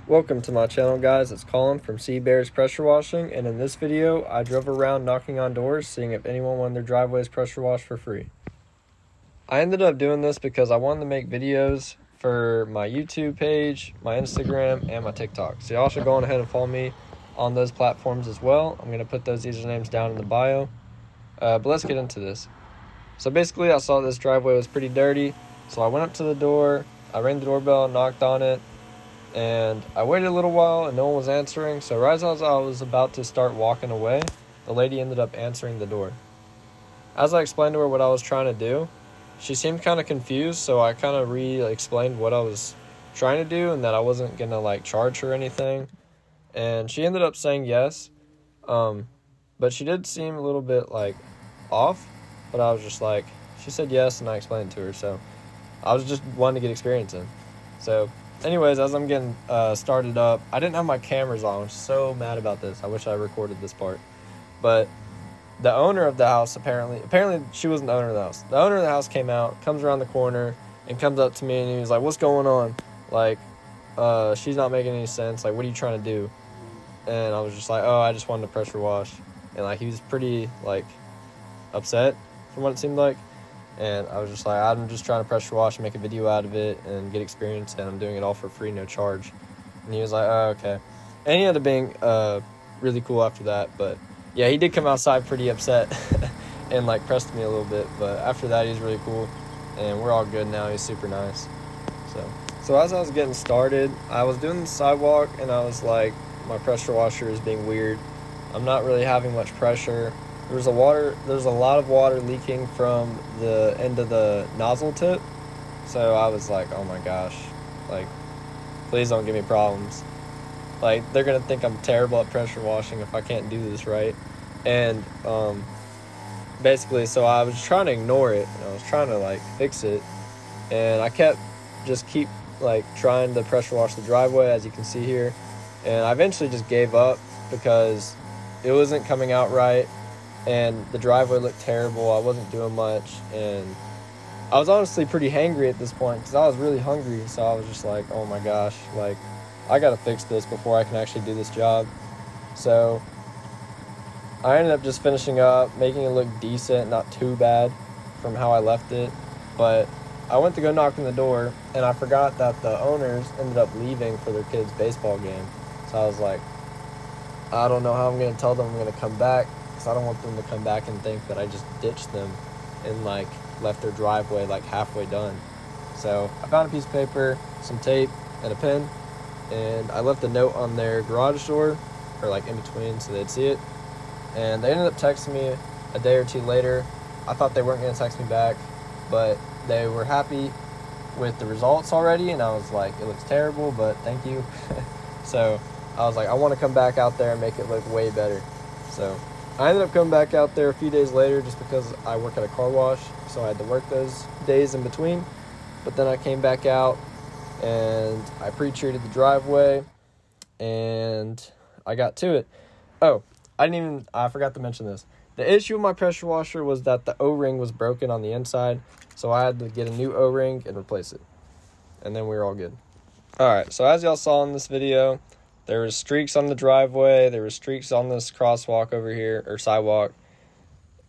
Welcome to my channel, guys. It's Colin from Sea Bears Pressure Washing, and in this video I drove around knocking on doors seeing if anyone wanted their driveways pressure washed for free. I ended up doing this because I wanted to make videos for my YouTube page, my Instagram, and my TikTok. So y'all should go on ahead and follow me on those platforms as well. I'm going to put those usernames down in the bio. But let's get into this. So basically I saw this driveway was pretty dirty, so I went up to the door, I rang the doorbell, knocked on it, and I waited a little while and no one was answering. So right as I was about to start walking away, the lady ended up answering the door. As I explained to her what I was trying to do, she seemed kind of confused, so I kind of explained what I was trying to do and that I wasn't going to charge her anything. And she ended up saying yes, but she did seem a little bit off, but I was just like, she said yes and I explained it to her, so I was just wanting to get experience in. So anyways, as I'm getting started up, I didn't have my cameras on. I was so mad about this. I wish I recorded this part. But the owner of the house, apparently she wasn't the owner of the house. The owner of the house came out, comes around the corner, and comes up to me, and he was like, "What's going on? She's not making any sense. What are you trying to do?" And I was just like, "Oh, I just wanted to pressure wash." And he was pretty upset from what it seemed like. And I was just like, I'm just trying to pressure wash and make a video out of it and get experience, and I'm doing it all for free, no charge. And he was like, oh, okay. And he ended up being really cool after that. But yeah, he did come outside pretty upset and pressed me a little bit. But after that, he was really cool, and we're all good now. He's super nice. So as I was getting started, I was doing the sidewalk, and I was like, my pressure washer is being weird. I'm not really having much pressure. There's a lot of water leaking from the end of the nozzle tip. So I was like, oh my gosh, please don't give me problems. They're going to think I'm terrible at pressure washing if I can't do this right. And basically, so I was trying to ignore it, and I was trying to fix it. And I kept trying to pressure wash the driveway, as you can see here. And I eventually just gave up because it wasn't coming out right. And the driveway looked terrible. I wasn't doing much, and I was honestly pretty hangry at this point because I was really hungry. So I was just like, oh my gosh, I gotta fix this before I can actually do this job. So I ended up just finishing up, making it look decent, not too bad from how I left it. But I went to go knock on the door, and I forgot that the owners ended up leaving for their kids' baseball game. So I was like, I don't know how I'm gonna tell them I'm gonna come back. I don't want them to come back and think that I just ditched them and left their driveway halfway done. So I found a piece of paper, some tape, and a pen, and I left a note on their garage door, or in between, so they'd see it. And they ended up texting me a day or two later. I thought they weren't going to text me back, but they were happy with the results already, and I was like, it looks terrible, but thank you. So I was like, I want to come back out there and make it look way better. So I ended up coming back out there a few days later just because I work at a car wash, so I had to work those days in between. But then I came back out and I pre-treated the driveway and I got to it. Oh, I forgot to mention this. The issue with my pressure washer was that the O-ring was broken on the inside, so I had to get a new O-ring and replace it. And then we were all good. Alright, so as y'all saw in this video, there was streaks on the driveway, there was streaks on this crosswalk over here, or sidewalk,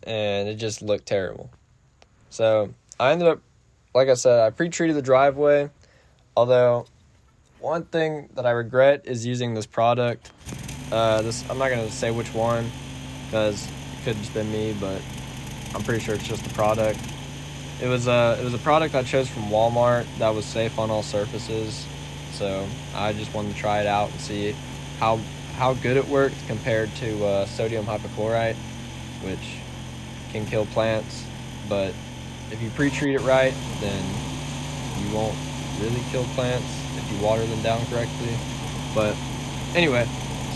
and it just looked terrible. So I ended up, like I said, I pre-treated the driveway, although one thing that I regret is using this product. I'm not going to say which one, because it could have just been me, but I'm pretty sure it's just the product. It was a product I chose from Walmart that was safe on all surfaces. So I just wanted to try it out and see how good it worked compared to sodium hypochlorite, which can kill plants. But if you pre-treat it right, then you won't really kill plants if you water them down correctly. But anyway,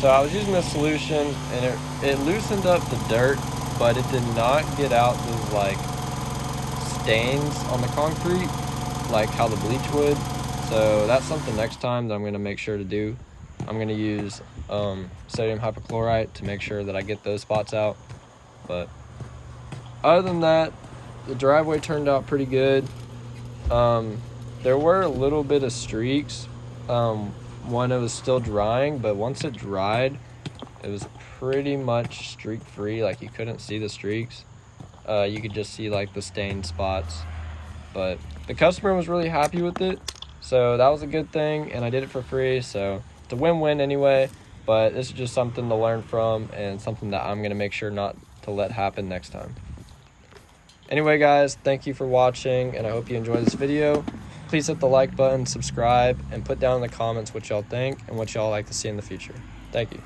so I was using this solution, and it loosened up the dirt, but it did not get out those stains on the concrete like how the bleach would. So that's something next time that I'm going to make sure to do. I'm going to use sodium hypochlorite to make sure that I get those spots out. But other than that, the driveway turned out pretty good. There were a little bit of streaks. when it was still drying, but once it dried, it was pretty much streak free. Like, you couldn't see the streaks. You could just see like the stained spots. But the customer was really happy with it, so that was a good thing, and I did it for free, so it's a win-win anyway. But this is just something to learn from and something that I'm going to make sure not to let happen next time. Anyway, guys, thank you for watching, and I hope you enjoyed this video. Please hit the like button, subscribe, and put down in the comments what y'all think and what y'all like to see in the future. Thank you.